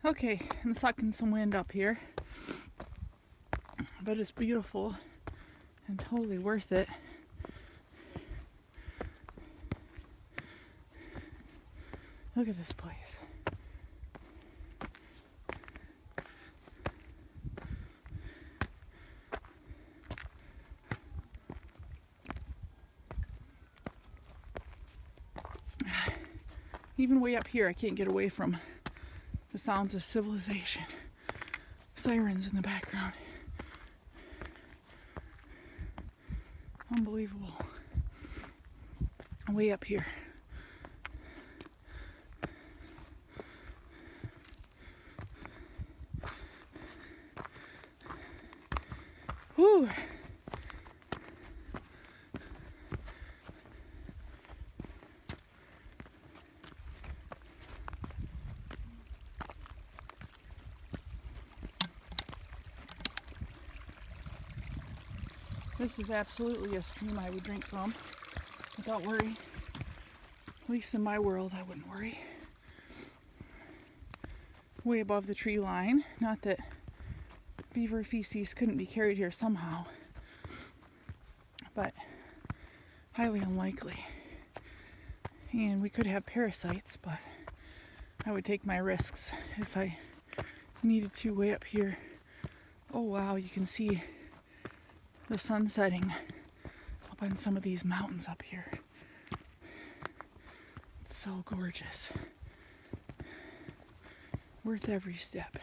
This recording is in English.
Okay, I'm sucking some wind up here, but it's beautiful and totally worth it. Look at this place. Even way up here, I can't get away from the sounds of civilization. Sirens in the background. Unbelievable. Way up here. Whew. This is absolutely a stream I would drink from without worry. At least in my world, I wouldn't worry. Way above the tree line. Not that beaver feces couldn't be carried here somehow, but highly unlikely. And we could have parasites, but I would take my risks if I needed to way up here. Oh wow, you can see the sun setting up on some of these mountains up here. It's so gorgeous. Worth every step.